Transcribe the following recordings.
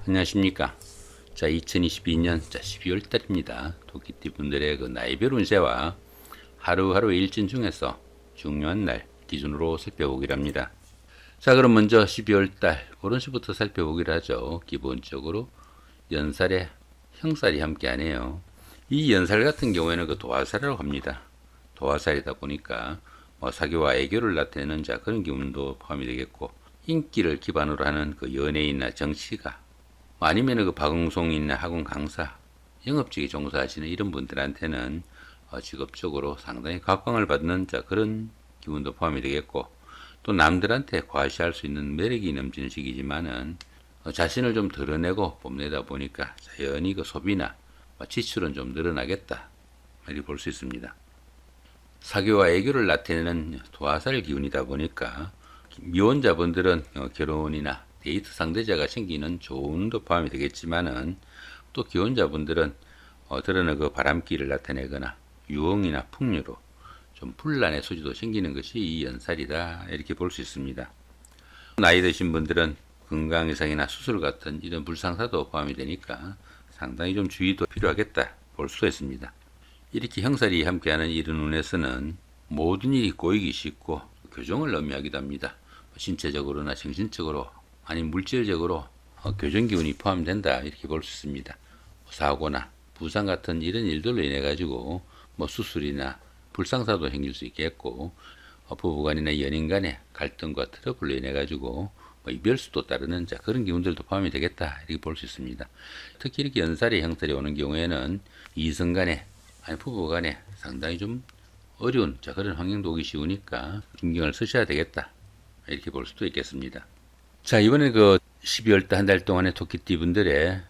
안녕하십니까. 자, 2022년 12월 달입니다. 토끼띠 분들의 그 나이별 운세와 하루하루 일진 중에서 중요한 날 기준으로 살펴보기로 합니다. 자, 그럼 먼저 12월 달 오른시부터 살펴보기로 하죠. 기본적으로 연살에 형살이 함께하네요. 이 연살 같은 경우에는 그 도화살이라고 합니다. 도화살이다 보니까 사교와 애교를 나타내는 그런 기운도 포함이 되겠고, 인기를 기반으로 하는 그 연예인이나 정치가, 아니면 그 방송인이나 학원 강사, 영업직에 종사하시는 이런 분들한테는 직업적으로 상당히 각광을 받는 그런 기운도 포함이 되겠고, 또 남들한테 과시할 수 있는 매력이 넘치는 시기지만은 자신을 좀 드러내고 뽐내다 보니까 자연히 그 소비나 지출은 좀 늘어나겠다, 이렇게 볼 수 있습니다. 사교와 애교를 나타내는 도화살 기운이다 보니까 미혼자분들은 결혼이나 데이트 상대자가 생기는 조언도 포함이 되겠지만은, 또 기혼자분들은 드러나 그 바람기를 나타내거나 유흥이나 풍류로 좀 분란의 소지도 생기는 것이 이 연살이다, 이렇게 볼 수 있습니다. 나이 드신 분들은 건강 이상이나 수술 같은 이런 불상사도 포함이 되니까 상당히 좀 주의도 필요하겠다 볼 수도 있습니다. 이렇게 형살이 함께하는 이런 운에서는 모든 일이 꼬이기 쉽고 교정을 의미하기도 합니다. 신체적으로나 정신적으로 아니면 물질적으로 교정 기운이 포함된다, 이렇게 볼 수 있습니다. 사고나 부상 같은 이런 일들로 인해 가지고 수술이나 불상사도 생길 수 있겠고, 부부간이나 연인 간의 갈등과 트러블로 인해 가지고 이별수도 따르는 그런 기운들도 포함이 되겠다, 이렇게 볼 수 있습니다. 특히 이렇게 연살이 형살이 오는 경우에는 이성 간에 아니 부부 간에 상당히 좀 어려운 그런 환경도 오기 쉬우니까 신경을 쓰셔야 되겠다, 이렇게 볼 수도 있겠습니다. 자, 이번에 그 12월 달 한 달 동안의 토끼띠 분들의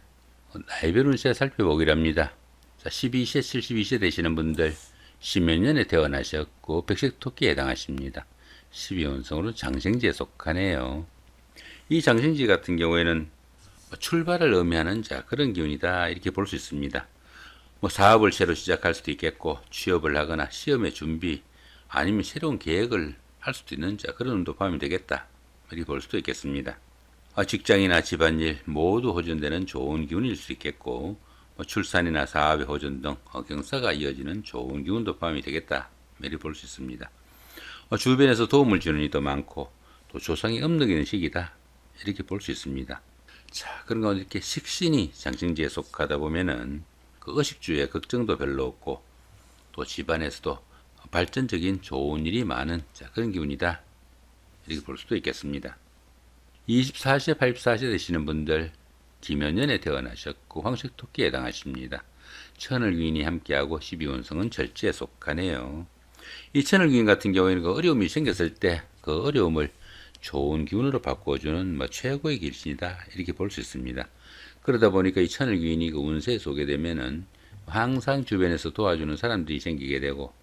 나이별 운세 살펴보기로 합니다. 자, 12세, 72세 되시는 분들, 십몇 년에 태어나셨고 백색 토끼에 해당하십니다. 12운성으로 장생지에 속하네요. 이 장생지 같은 경우에는 출발을 의미하는 그런 기운이다, 이렇게 볼 수 있습니다. 사업을 새로 시작할 수도 있겠고, 취업을 하거나 시험의 준비, 아니면 새로운 계획을 할 수도 있는 그런 운도 포함이 되겠다, 이렇게 볼 수도 있겠습니다. 직장이나 집안일 모두 호전되는 좋은 기운일 수 있겠고, 출산이나 사업의 호전 등 경사가 이어지는 좋은 기운도 포함이 되겠다, 이렇게 볼 수 있습니다. 주변에서 도움을 주는 이도 많고, 또 조상이 업력이는 시기다, 이렇게 볼 수 있습니다. 자, 그런 가운데 이렇게 식신이 장생지에 속하다 보면은 그 의식주에 걱정도 별로 없고, 또 집안에서도 발전적인 좋은 일이 많은 그런 기운이다, 이렇게 볼 수도 있겠습니다. 24세, 84세 되시는 분들, 기묘년에 태어나셨고 황색 토끼에 해당하십니다. 천을귀인이 함께하고 12운성은 절지에 속하네요. 이 천을귀인 같은 경우에는 그 어려움이 생겼을 때 그 어려움을 좋은 기운으로 바꿔주는 최고의 길신이다, 이렇게 볼 수 있습니다. 그러다 보니까 이 천을귀인이 그 운세에 쏘게 되면은 항상 주변에서 도와주는 사람들이 생기게 되고,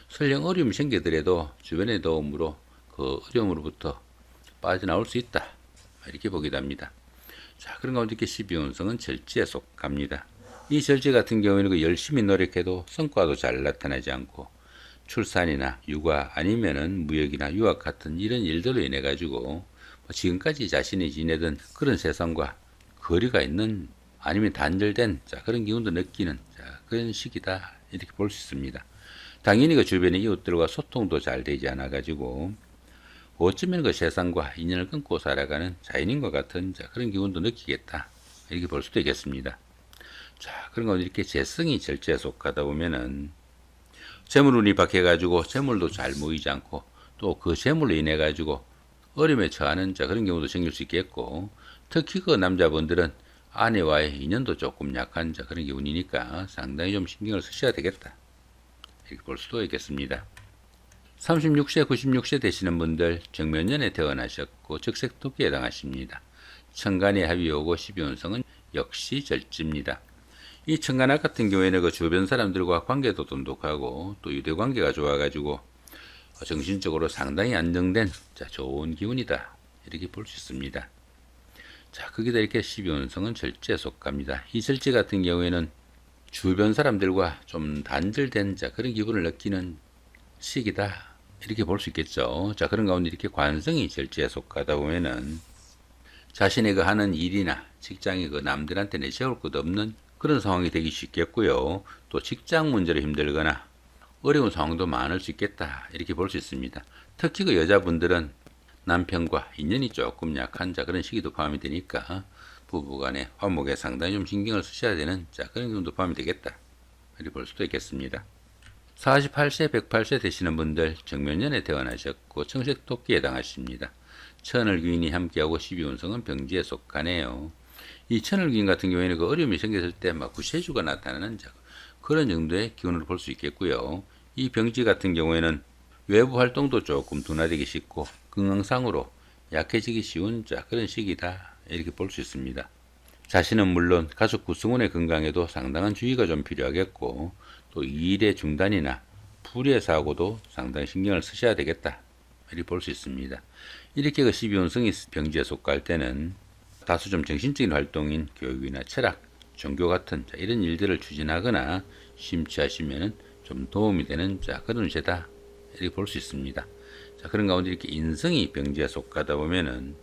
설령 어려움이 생기더라도 주변의 도움으로 그 어려움으로부터 빠져나올 수 있다, 이렇게 보기도 합니다. 자, 그런 가운데 이렇게 12운성은 절지에 속합니다. 이 절지 같은 경우에는 그 열심히 노력해도 성과도 잘 나타나지 않고, 출산이나 육아 아니면은 무역이나 유학 같은 이런 일들로 인해 가지고 지금까지 자신이 지내던 그런 세상과 거리가 있는, 아니면 단절된 그런 기운도 느끼는 그런 시기다, 이렇게 볼 수 있습니다. 당연히 그 주변의 이웃들과 소통도 잘 되지 않아 가지고 어쩌면 그 세상과 인연을 끊고 살아가는 자연인과 같은 그런 기운도 느끼겠다, 이렇게 볼 수도 있겠습니다. 자, 그런 거 이렇게 재성이 절제에 속하다 보면은 재물운이 박해가지고 재물도 잘 모이지 않고, 또 그 재물로 인해 가지고 어려움에 처하는 그런 경우도 생길 수 있겠고, 특히 그 남자분들은 아내와의 인연도 조금 약한 그런 기운이니까 상당히 좀 신경을 쓰셔야 되겠다, 이렇게 볼 수도 있겠습니다. 36세, 96세 되시는 분들, 정묘년에 태어나셨고 적색 토끼에 해당하십니다. 천간에 합이 오고 12운성은 역시 절지입니다. 이 천간학 같은 경우에는 그 주변 사람들과 관계도 돈독하고, 또 유대관계가 좋아가지고 정신적으로 상당히 안정된 좋은 기운이다, 이렇게 볼 수 있습니다. 자, 거기다 이렇게 12운성은 절지에 속합니다. 이 절지 같은 경우에는 주변 사람들과 좀 단절된 그런 기분을 느끼는 시기다, 이렇게 볼 수 있겠죠. 자, 그런 가운데 이렇게 관성이 절지에 속하다 보면은 자신의 그 하는 일이나 직장이 그 남들한테 내세울 것 없는 그런 상황이 되기 쉽겠고요. 또 직장 문제로 힘들거나 어려운 상황도 많을 수 있겠다. 이렇게 볼 수 있습니다. 특히 그 여자분들은 남편과 인연이 조금 약한 그런 시기도 포함이 되니까 부부간의 화목에 상당히 좀 신경을 쓰셔야 되는 그런 경우도 포함이 되겠다. 이렇게 볼 수도 있겠습니다. 48세, 108세 되시는 분들 정면년에 태어나셨고 청색토끼에 해당하십니다. 천을귀인이 함께하고 12운성은 병지에 속하네요. 이 천을귀인 같은 경우에는 그 어려움이 생겼을 때 막 구세주가 나타나는 그런 정도의 기운으로 볼 수 있겠고요. 이 병지 같은 경우에는 외부 활동도 조금 둔화되기 쉽고 건강상으로 약해지기 쉬운 그런 시기다. 이렇게 볼 수 있습니다. 자신은 물론 가족 구성원의 건강에도 상당한 주의가 좀 필요하겠고 또 일의 중단이나 불의 사고도 상당히 신경을 쓰셔야 되겠다. 이렇게 볼 수 있습니다. 이렇게 그 12운성이 병지에 속할 때는 다소 좀 정신적인 활동인 교육이나 철학, 종교 같은 이런 일들을 추진하거나 심취하시면 좀 도움이 되는 그런 운세다. 이렇게 볼 수 있습니다. 그런 가운데 이렇게 인성이 병지에 속하다 보면은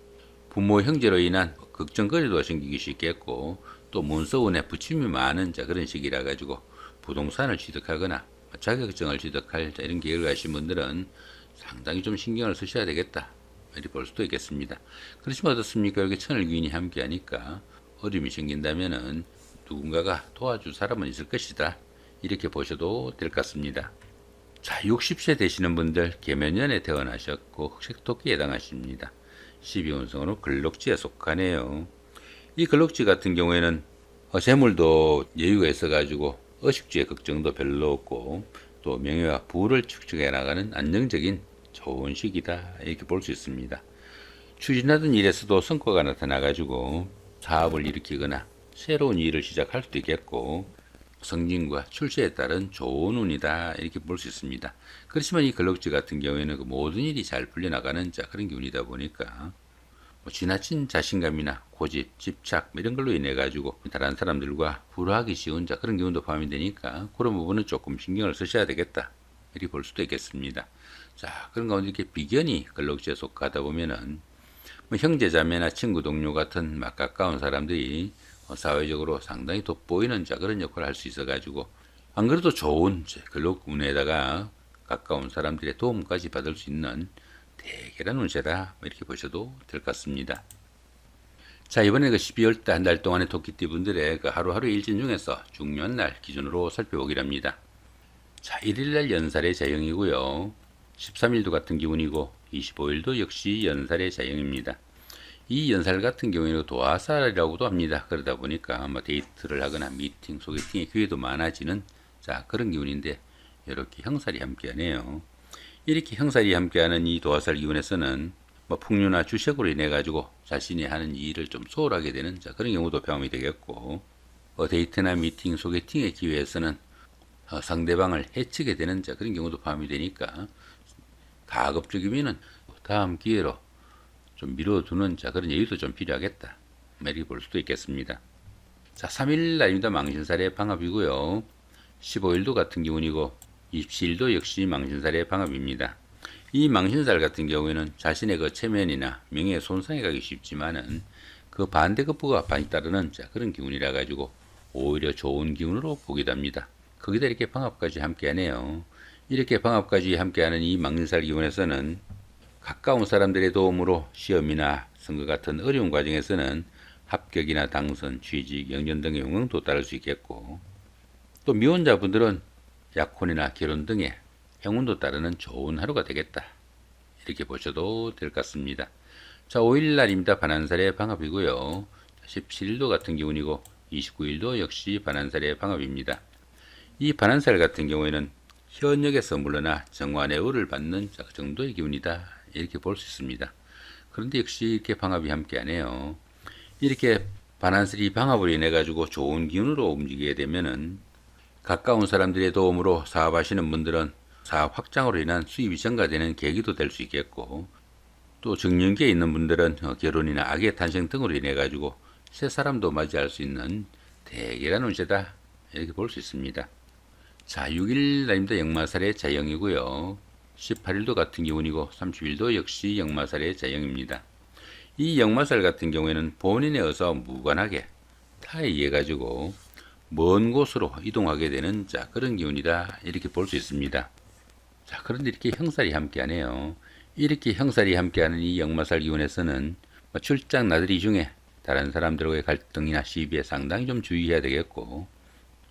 부모 형제로 인한 걱정거리도 생기기 쉽겠고 또 문서운에 부침이 많은 그런 시기라 가지고 부동산을 취득하거나 자격증을 취득할 이런 계획을 하신 분들은 상당히 좀 신경을 쓰셔야 되겠다. 이렇게 볼 수도 있겠습니다. 그렇지만 어떻습니까? 여기 천을귀인이 함께 하니까 어려움이 생긴다면은 누군가가 도와줄 사람은 있을 것이다. 이렇게 보셔도 될 것 같습니다. 자, 60세 되시는 분들 계면년에 태어나셨고 흑색토끼에 해당하십니다. 12운성으로 근록지에 속하네요. 이 근록지 같은 경우에는 재물도 여유가 있어가지고 의식주의 걱정도 별로 없고 또 명예와 부를 축적해 나가는 안정적인 좋은 시기다. 이렇게 볼 수 있습니다. 추진하던 일에서도 성과가 나타나가지고 사업을 일으키거나 새로운 일을 시작할 수도 있겠고 승진과 출세에 따른 좋은 운이다. 이렇게 볼 수 있습니다. 그렇지만 이 근록지 같은 경우에는 그 모든 일이 잘 풀려나가는 그런 기운이다 보니까 지나친 자신감이나 고집, 집착 이런 걸로 인해 가지고 다른 사람들과 불화하기 쉬운 그런 기운도 포함이 되니까 그런 부분은 조금 신경을 쓰셔야 되겠다. 이렇게 볼 수도 있겠습니다. 자, 그런 가운데 이렇게 비견이 근록지에 속하다 보면은 형제 자매나 친구 동료 같은 막 가까운 사람들이 사회적으로 상당히 돋보이는 그런 역할을 할 수 있어 가지고 안 그래도 좋은 근록 운에다가 가까운 사람들의 도움까지 받을 수 있는 대결한 운세다. 이렇게 보셔도 될 것 같습니다. 자, 이번에 그 12월달 한 달 동안의 토끼띠 분들의 그 하루하루 일진 중에서 중요한 날 기준으로 살펴보기랍니다. 자, 1일날 연살의 자영이고요. 13일도 같은 기운이고 25일도 역시 연살의 자영입니다. 이 연살 같은 경우에는 도화살이라고도 합니다. 그러다 보니까 데이트를 하거나 미팅, 소개팅의 기회도 많아지는 그런 기운인데 이렇게 형살이 함께하네요. 이렇게 형살이 함께하는 이 도화살 기운에서는 풍류나 주식으로 인해 가지고 자신이 하는 일을 좀 소홀하게 되는 그런 경우도 포함이 되겠고 데이트나 미팅, 소개팅의 기회에서는 상대방을 해치게 되는 그런 경우도 포함이 되니까 가급적이면은 다음 기회로 좀 미뤄두는 그런 여유도 좀 필요하겠다. 이렇게 볼 수도 있겠습니다. 자, 3일 날입니다. 망신살의 방합이고요. 15일도 같은 기운이고 27일도 역시 망신살의 방합입니다. 이 망신살 같은 경우에는 자신의 그 체면이나 명예에 손상이 가기 쉽지만은 그 반대급부가 많이 따르는 그런 기운이라 가지고 오히려 좋은 기운으로 보기도 합니다. 거기다 이렇게 방합까지 함께하네요. 이렇게 방합까지 함께하는 이 망신살 기운에서는 가까운 사람들의 도움으로 시험이나 선거 같은 어려운 과정에서는 합격이나 당선, 취직, 영전 등의 영광도 따를 수 있겠고 또 미혼자분들은 약혼이나 결혼 등의 행운도 따르는 좋은 하루가 되겠다. 이렇게 보셔도 될 것 같습니다. 자, 5일날입니다. 반한살의 방합이고요. 17일도 같은 기운이고 29일도 역시 반한살의 방합입니다. 이 반한살 같은 경우에는 현역에서 물러나 정관의 의를 받는 정도의 기운이다. 이렇게 볼 수 있습니다. 그런데 역시 이렇게 방합이 함께하네요. 이렇게 반한살이 방합으로 인해 가지고 좋은 기운으로 움직이게 되면은 가까운 사람들의 도움으로 사업하시는 분들은 사업 확장으로 인한 수입이 증가되는 계기도 될 수 있겠고 또 정년기에 있는 분들은 결혼이나 아기의 탄생 등으로 인해 가지고 새 사람도 맞이할 수 있는 대결한 운세다. 이렇게 볼 수 있습니다. 자, 6일 날입니다. 역마살의 자영이고요. 18일도 같은 기운이고 30일도 역시 역마살의 자영입니다. 이 역마살 같은 경우에는 본인에 의해서 무관하게 타에 의해 가지고 먼 곳으로 이동하게 되는 자 그런 기운이다 이렇게 볼 수 있습니다. 자 그런데 이렇게 형살이 함께하네요. 이렇게 형살이 함께하는 이 역마살 기운에서는 출장 나들이 중에 다른 사람들과의 갈등이나 시비에 상당히 좀 주의해야 되겠고,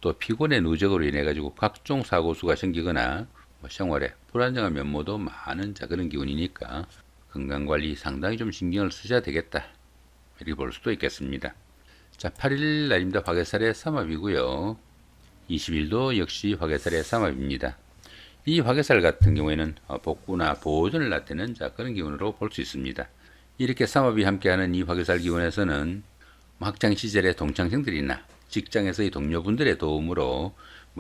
또 피곤의 누적으로 인해 가지고 각종 사고수가 생기거나 생활에 불안정한 면모도 많은 자 그런 기운이니까 건강관리 상당히 좀 신경을 쓰셔야 되겠다 이렇게 볼 수도 있겠습니다. 자 8일 날입니다. 화개살의 삼합이고요. 20일도 역시 화개살의 삼합입니다. 이 화개살 같은 경우에는 복구나 보존을 나타내는 자 그런 기운으로 볼 수 있습니다. 이렇게 삼합이 함께하는 이 화개살 기운에서는 학창 시절의 동창생들이나 직장에서의 동료분들의 도움으로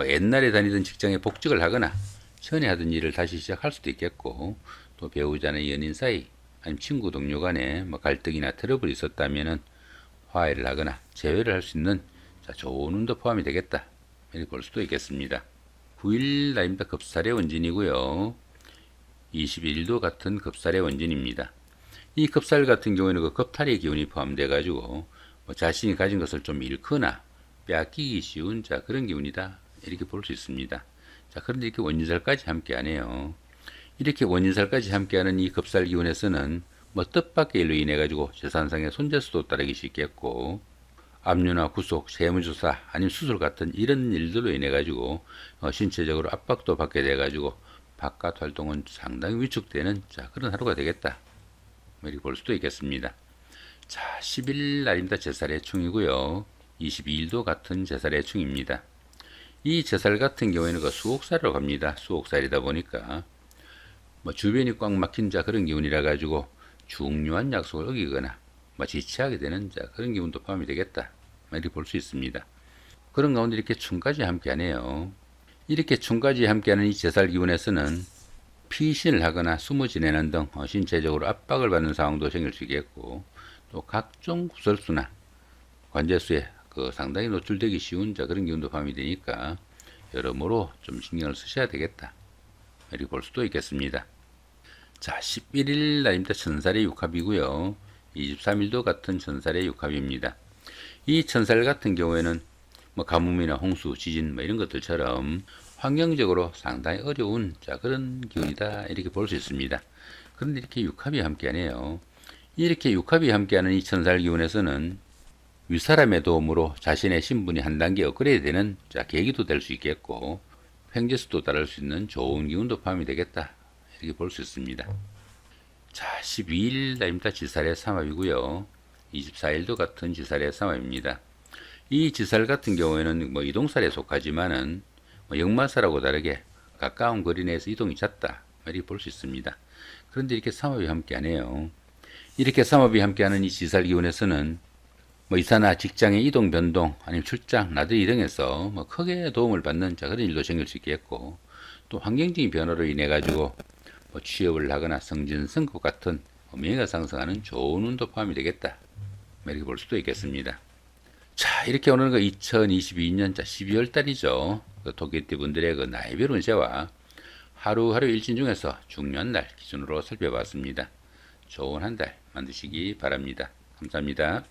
옛날에 다니던 직장에 복직을 하거나 전에 하던 일을 다시 시작할 수도 있겠고, 또 배우자나 연인 사이 아니면 친구 동료 간에 갈등이나 트러블이 있었다면은 화해를 하거나 재회를 할 수 있는 좋은 운도 포함이 되겠다 이렇게 볼 수도 있겠습니다. 9일 날입니다. 급살의 원진이고요. 21일도 같은 급살의 원진입니다. 이 급살 같은 경우에는 그 겁탈의 기운이 포함되어 가지고 자신이 가진 것을 좀 잃거나 빼앗기기 쉬운 자 그런 기운이다 이렇게 볼 수 있습니다. 자 그런데 이렇게 원진살까지 함께하네요. 이렇게 원진살까지 함께하는 이 급살 기운에서는 뜻밖의 일로 인해 가지고 재산상의 손재수도 따르기 쉽겠고, 압류나 구속, 세무조사 아니면 수술 같은 이런 일들로 인해 가지고 신체적으로 압박도 받게 돼 가지고 바깥 활동은 상당히 위축되는 자 그런 하루가 되겠다 이렇게 볼 수도 있겠습니다. 자 10일 날입니다. 제살의 충이고요. 22일도 같은 제살의 충입니다. 이 제살 같은 경우에는 그 수옥살로 갑니다. 수옥살이다 보니까 주변이 꽉 막힌 자 그런 기운이라 가지고 중요한 약속을 어기거나 지체하게 되는 자 그런 기운도 포함이 되겠다 이렇게 볼 수 있습니다. 그런 가운데 이렇게 충까지 함께하네요. 이렇게 충까지 함께하는 이 제살 기운에서는 피신을 하거나 숨어 지내는 등 신체적으로 압박을 받는 상황도 생길 수 있겠고, 또 각종 구설수나 관제수에 상당히 노출되기 쉬운 자 그런 기운도 포함이 되니까 여러모로 좀 신경을 쓰셔야 되겠다 이렇게 볼 수도 있겠습니다. 자 11일 날입니다. 천살의 육합이고요. 23일도 같은 천살의 육합입니다. 이 천살 같은 경우에는 가뭄이나 홍수, 지진 이런 것들처럼 환경적으로 상당히 어려운 자 그런 기운이다 이렇게 볼 수 있습니다. 그런데 이렇게 육합이 함께하네요. 이렇게 육합이 함께하는 이 천살 기운에서는 윗사람의 도움으로 자신의 신분이 한 단계 업그레이드 되는 자 계기도 될 수 있겠고, 횡재수도 따를 수 있는 좋은 기운도 포함이 되겠다 이렇게 볼 수 있습니다. 자 12일 날입니다. 지살의 삼합이고요. 24일도 같은 지살의 삼합입니다. 이 지살 같은 경우에는 이동살에 속하지만은 역마살하고 다르게 가까운 거리 내에서 이동이 잦다 이렇게 볼 수 있습니다. 그런데 이렇게 삼합이 함께하네요. 이렇게 삼합이 함께하는 이 지살 기운에서는 이사나 직장의 이동 변동 아니면 출장 나들이 등에서 크게 도움을 받는 자 그런 일도 생길 수 있겠고, 또 환경적인 변화로 인해 가지고 취업을 하거나 승진 승급 같은 명예가 상승하는 좋은 운도 포함이 되겠다 이렇게 볼 수도 있겠습니다. 자 이렇게 오늘은 2022년 12월 달이죠. 토끼띠 분들의 나이별 운세와 하루하루 일진 중에서 중요한 날 기준으로 살펴봤습니다. 좋은 한 달 만드시기 바랍니다. 감사합니다.